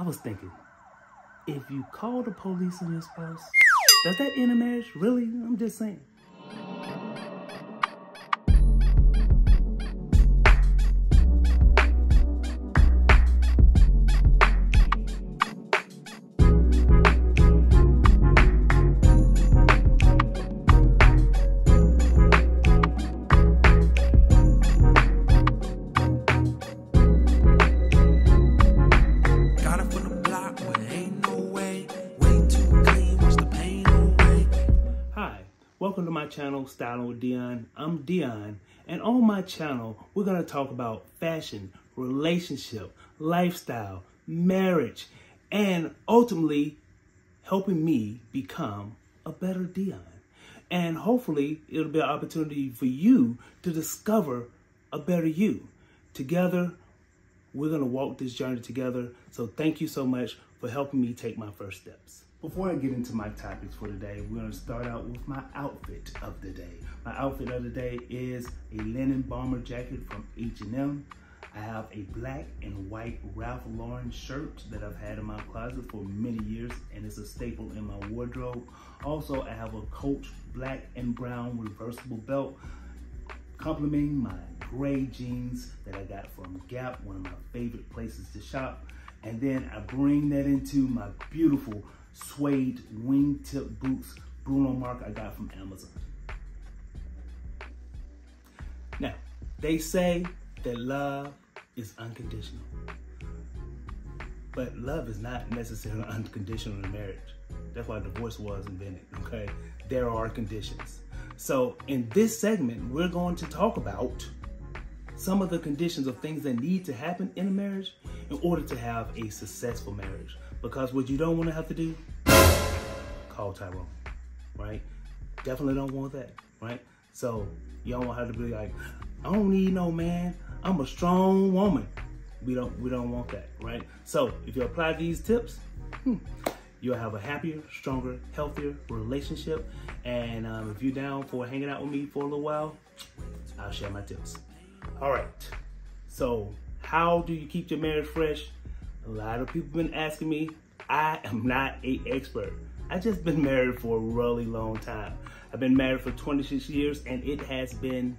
I was thinking, if you call the police on your spouse, does that end a marriage? Really? I'm just saying. Welcome to my channel, Styling with Dion. I'm Dion, and on my channel, we're going to talk about fashion, relationship, lifestyle, marriage, and ultimately helping me become a better Dion. And hopefully, it'll be an opportunity for you to discover a better you. Together, we're going to walk this journey together. So thank you so much for helping me take my first steps. Before I get into my topics for today, we're going to start out with my outfit of the day. My outfit of the day is a linen bomber jacket from H&M. I have a black and white Ralph Lauren shirt that I've had in my closet for many years, and it's a staple in my wardrobe. Also, I have a Coach black and brown reversible belt, complementing my gray jeans that I got from Gap, one of my favorite places to shop. And then I bring that into my beautiful suede wingtip boots, Bruno Mark, I got from Amazon. Now, they say that love is unconditional, but love is not necessarily unconditional in marriage. That's why divorce was invented, okay? There are conditions. So in this segment, we're going to talk about some of the conditions of things that need to happen in a marriage in order to have a successful marriage. Because what you don't want to have to do, call Tyrone, right? Definitely don't want that, right? So you don't have to be like, I don't need no man, I'm a strong woman. We don't want that, right? So if you apply these tips, you'll have a happier, stronger, healthier relationship. And if you're down for hanging out with me for a little while, I'll share my tips. All right, so how do you keep your marriage fresh? A lot of people have been asking me. I am not an expert. I've just been married for a really long time. I've been married for 26 years, and it has been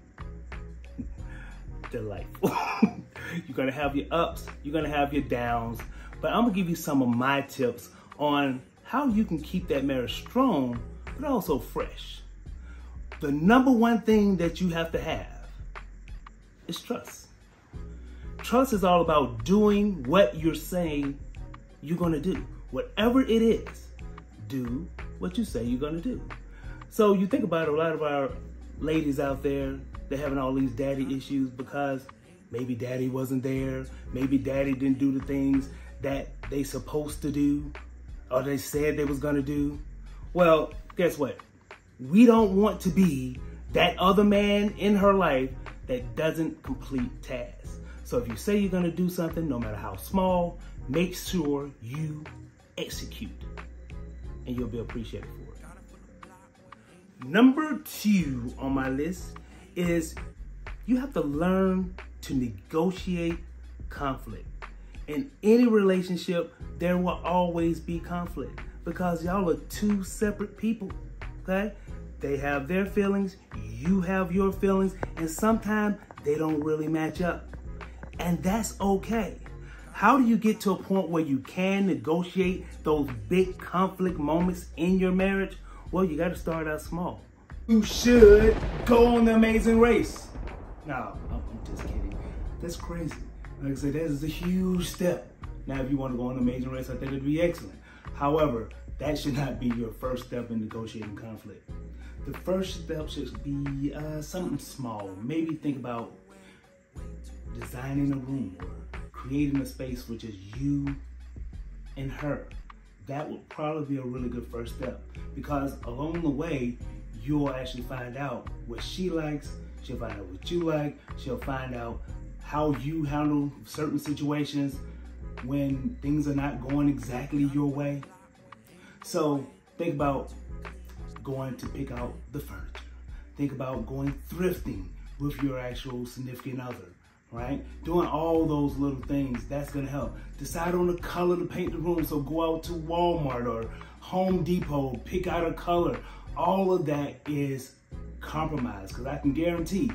delightful. You're gonna have your ups, you're gonna have your downs, but I'm gonna give you some of my tips on how you can keep that marriage strong, but also fresh. The number one thing that you have to have is trust. Trust is all about doing what you're saying you're gonna do. Whatever it is, do what you say you're gonna do. So you think about a lot of our ladies out there, they're having all these daddy issues because maybe daddy wasn't there, maybe daddy didn't do the things that they supposed to do, or they said they was gonna do. Well, guess what? We don't want to be that other man in her life that doesn't complete tasks. So if you say you're gonna do something, no matter how small, make sure you execute, and you'll be appreciated for it. Number 2 on my list is you have to learn to negotiate conflict. In any relationship, there will always be conflict because y'all are two separate people, okay? They have their feelings, you have your feelings, and sometimes they don't really match up. And that's okay. How do you get to a point where you can negotiate those big conflict moments in your marriage? Well, you gotta start out small. You should go on the Amazing Race. No, I'm just kidding. That's crazy. Like I said, that is a huge step. Now, if you wanna go on the Amazing Race, I think it'd be excellent. However, that should not be your first step in negotiating conflict. The first step should be something small. Maybe think about designing a room or creating a space for just you and her. That would probably be a really good first step because along the way, you'll actually find out what she likes, she'll find out what you like, she'll find out how you handle certain situations when things are not going exactly your way. So think about going to pick out the furniture. Think about going thrifting with your actual significant other, right? Doing all those little things, that's gonna help. Decide on the color to paint the room, so go out to Walmart or Home Depot, pick out a color. All of that is compromise, because I can guarantee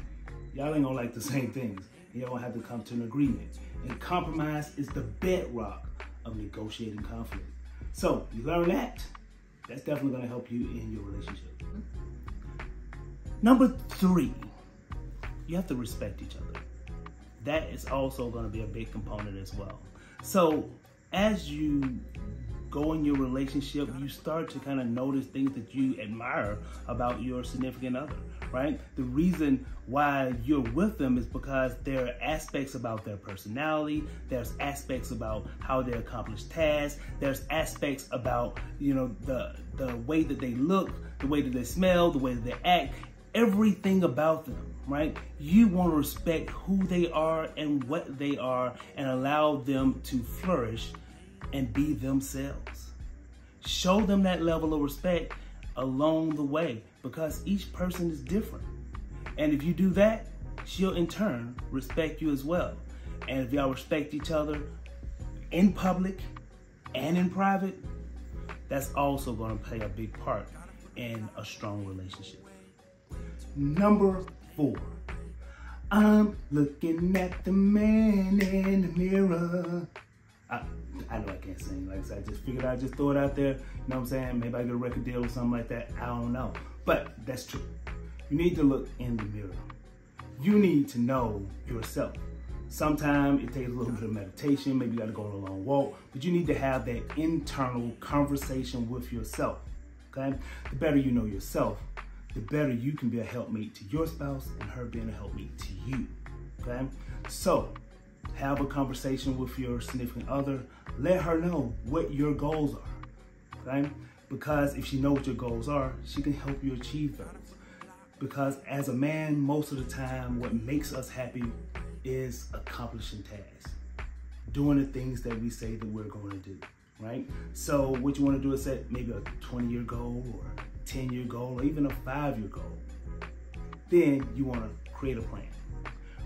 y'all ain't gonna like the same things. Y'all gonna have to come to an agreement. And compromise is the bedrock of negotiating conflict. So you learn that, that's definitely gonna help you in your relationship. Number 3, you have to respect each other. That is also gonna be a big component as well. So as you go in your relationship, you start to kind of notice things that you admire about your significant other, right? The reason why you're with them is because there are aspects about their personality, there's aspects about how they accomplish tasks, there's aspects about, you know, the way that they look, the way that they smell, the way that they act, everything about them, right? You want to respect who they are and what they are and allow them to flourish and be themselves. Show them that level of respect along the way, because each person is different. And if you do that, she'll in turn respect you as well. And if y'all respect each other in public and in private, that's also going to play a big part in a strong relationship. Number 4, I'm looking at the man in the mirror. I know I can't sing, like I said, I just figured I'd just throw it out there, you know what I'm saying? Maybe I get a record deal or something like that, I don't know. But that's true. You need to look in the mirror. You need to know yourself. Sometimes it takes a little bit of meditation, maybe you gotta go on a long walk, but you need to have that internal conversation with yourself, okay? The better you know yourself, the better you can be a helpmate to your spouse and her being a helpmate to you, okay? So, have a conversation with your significant other. Let her know what your goals are, okay? Because if she knows what your goals are, she can help you achieve those. Because as a man, most of the time, what makes us happy is accomplishing tasks, doing the things that we say that we're going to do, right? So what you want to do is set maybe a 20-year goal or 10-year goal or even a 5-year goal. Then you want to create a plan.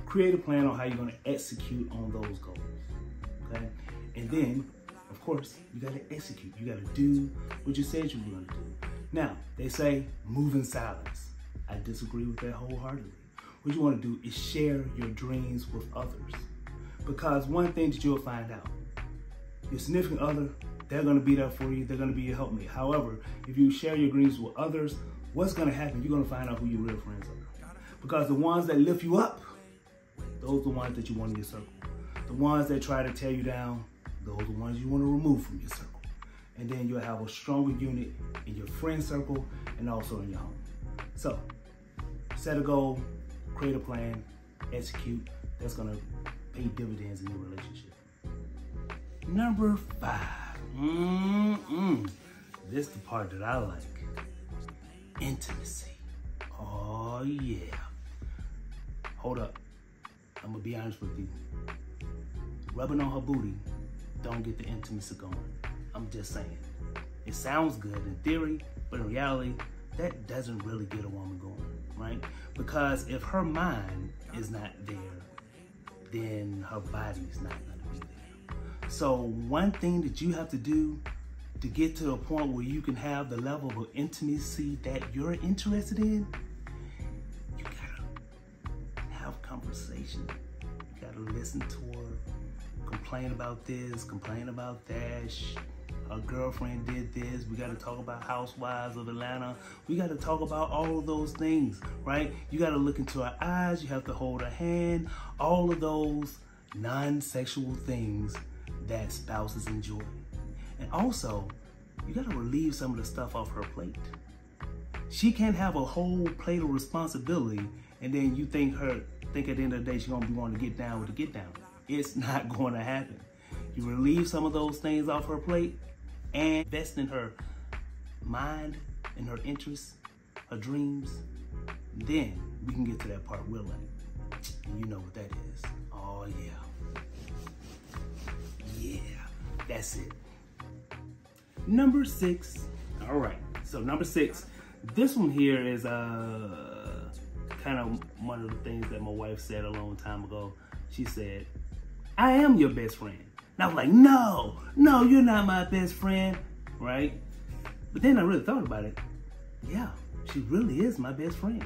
Create a plan on how you're going to execute on those goals, okay? And then, of course, you got to execute. You got to do what you said you were going to do. Now, they say move in silence. I disagree with that wholeheartedly. What you want to do is share your dreams with others. Because one thing that you'll find out, your significant other, they're going to be there for you. They're going to be your helpmate. However, if you share your dreams with others, what's going to happen? You're going to find out who your real friends are. Because the ones that lift you up, those are the ones that you want in your circle. The ones that try to tear you down, those are the ones you want to remove from your circle. And then you'll have a stronger unit in your friend circle and also in your home. So, set a goal, create a plan, execute. That's going to pay dividends in your relationship. Number 5. This is the part that I like. Intimacy. Oh, yeah. Hold up. I'm going to be honest with you. Rubbing on her booty don't get the intimacy going. I'm just saying. It sounds good in theory, but in reality, that doesn't really get a woman going, right? Because if her mind is not there, then her body's not going to be there. So one thing that you have to do to get to a point where you can have the level of intimacy that you're interested in, you gotta have conversation. You gotta listen to her, complain about this, complain about that. Her girlfriend did this. We got to talk about Housewives of Atlanta. We got to talk about all of those things, right? You got to look into her eyes. You have to hold her hand. All of those non-sexual things that spouses enjoy. And also, you got to relieve some of the stuff off her plate. She can't have a whole plate of responsibility and then you think at the end of the day she's going to be wanting to get down with the get down. It's not going to happen. You relieve some of those things off her plate and invest in her mind and her interests, her dreams. Then we can get to that part we're like. And you know what that is. Oh yeah. Yeah, that's it. Number 6. All right, so number 6. This one here is kind of one of the things that my wife said a long time ago. she said, I am your best friend. And I was like, no, you're not my best friend, right? But then I really thought about it. Yeah, she really is my best friend,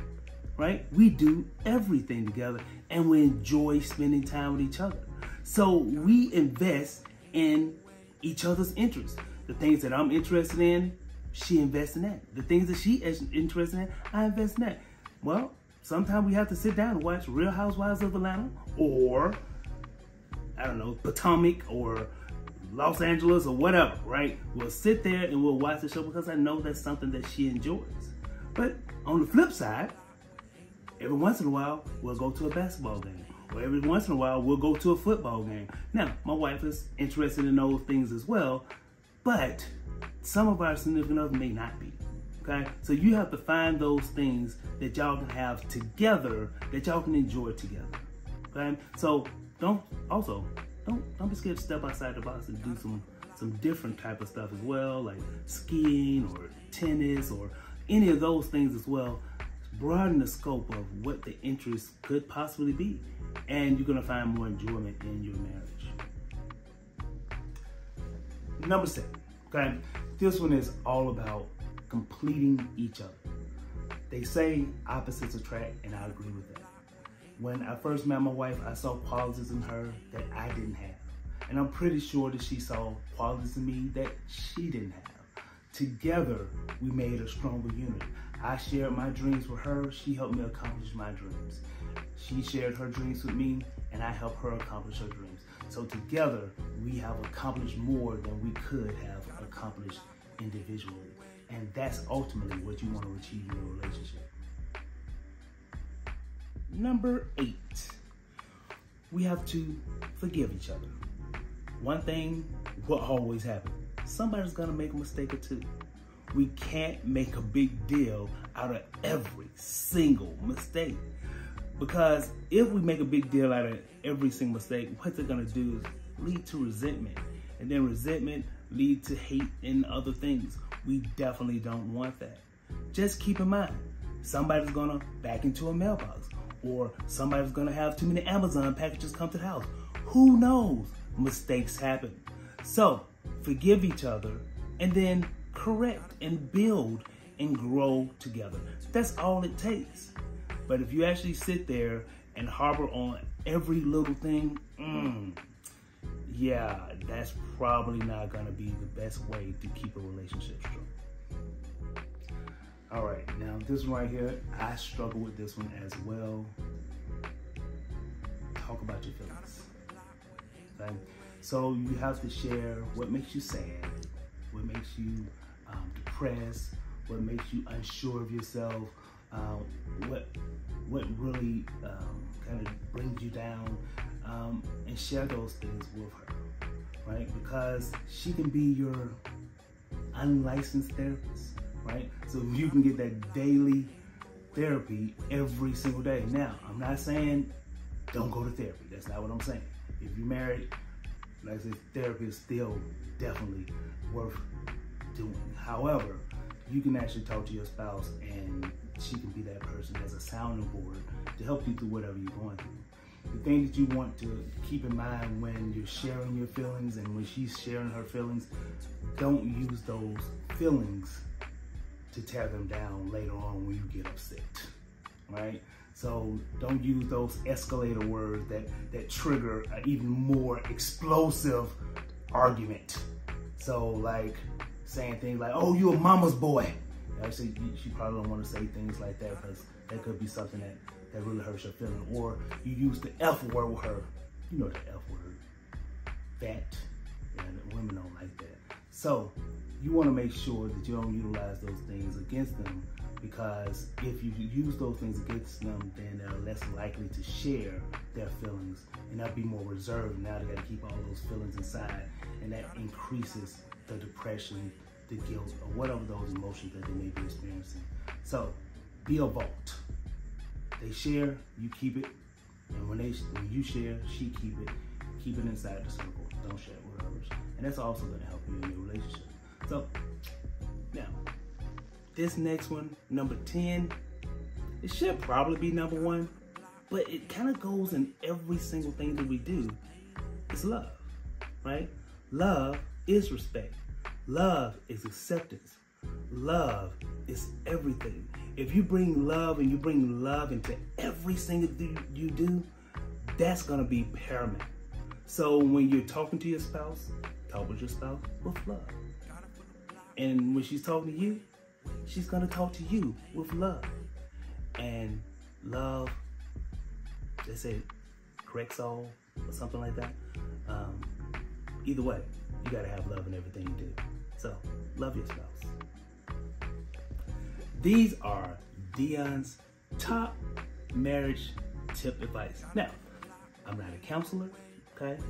right? We do everything together and we enjoy spending time with each other. So we invest in each other's interests. The things that I'm interested in, she invests in that. The things that she is interested in, I invest in that. Well, sometimes we have to sit down and watch Real Housewives of Atlanta or, I don't know, Potomac or Los Angeles or whatever, right? We'll sit there and we'll watch the show because I know that's something that she enjoys. But on the flip side, every once in a while, we'll go to a basketball game. Or every once in a while, we'll go to a football game. Now, my wife is interested in those things as well, but some of our significant others may not be, okay? So you have to find those things that y'all can have together, that y'all can enjoy together, okay? So don't be scared to step outside the box and do some different type of stuff as well, like skiing or tennis or any of those things as well. Broaden the scope of what the interest could possibly be, and you're gonna find more enjoyment in your marriage. Number 7, okay? This one is all about completing each other. They say opposites attract, and I agree with that. When I first met my wife, I saw qualities in her that I didn't have. And I'm pretty sure that she saw qualities in me that she didn't have. Together, we made a stronger unit. I shared my dreams with her. She helped me accomplish my dreams. She shared her dreams with me, and I helped her accomplish her dreams. So together, we have accomplished more than we could have accomplished individually. And that's ultimately what you want to achieve in your relationship. Number 8, we have to forgive each other. One thing will always happen. Somebody's gonna make a mistake or two. We can't make a big deal out of every single mistake. Because if we make a big deal out of every single mistake, what they're gonna do is lead to resentment. And then resentment lead to hate and other things. We definitely don't want that. Just keep in mind, somebody's gonna back into a mailbox, or somebody's gonna have too many Amazon packages come to the house. Who knows? Mistakes happen. So forgive each other and then correct and build and grow together. That's all it takes. But if you actually sit there and harbor on every little thing, yeah, that's probably not gonna be the best way to keep a relationship strong. All right, now this one right here, I struggle with this one as well. Talk about your feelings, okay? So you have to share what makes you sad, what makes you depressed, what makes you unsure of yourself, what really kind of brings you down, and share those things with her, right? Because she can be your unlicensed therapist, right? So you can get that daily therapy every single day. Now, I'm not saying don't go to therapy. That's not what I'm saying. If you're married, like I said, therapy is still definitely worth doing. However, you can actually talk to your spouse and she can be that person as a sounding board to help you through whatever you're going through. The thing that you want to keep in mind when you're sharing your feelings and when she's sharing her feelings, don't use those feelings to tear them down later on when you get upset, right? So don't use those escalator words that trigger an even more explosive argument. So like saying things like, oh, you a mama's boy. Actually, she probably don't want to say things like that because that could be something that really hurts your feeling. Or you use the F word with her. You know the F word. Fat. And women don't like that. So you want to make sure that you don't utilize those things against them, because if you use those things against them, then they're less likely to share their feelings and they'll be more reserved. Now they got to keep all those feelings inside, and that increases the depression, the guilt, or whatever those emotions that they may be experiencing. So be a vault. They share, you keep it, and when you share, she keep it inside the circle. Don't share it with others, and that's also going to help you in your relationship. So now, this next one, number 10, it should probably be number 1, but it kind of goes in every single thing that we do. It's love, right? Love is respect. Love is acceptance. Love is everything. If you bring love and you bring love into every single thing you do, that's gonna be paramount. So when you're talking to your spouse, talk with your spouse with love. And when she's talking to you, she's gonna talk to you with love. And love, they say, corrects all or something like that. Either way, you gotta have love in everything you do. So, love your spouse. These are Dion's top marriage tip advice. Now, I'm not a counselor, okay?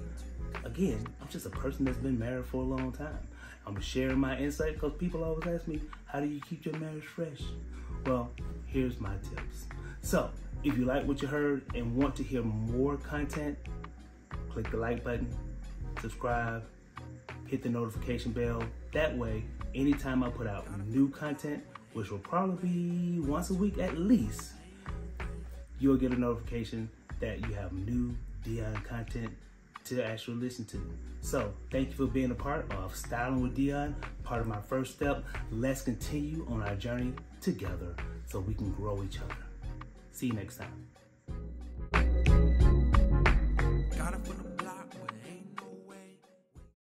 Again, I'm just a person that's been married for a long time. I'm sharing my insight because people always ask me, how do you keep your marriage fresh? Well, here's my tips. So, if you like what you heard and want to hear more content, click the like button, subscribe, hit the notification bell. That way, anytime I put out new content, which will probably be once a week at least, you'll get a notification that you have new Dion content to actually listen to. So, thank you for being a part of Styling with Dion, part of my first step. Let's continue on our journey together so we can grow each other. See you next time.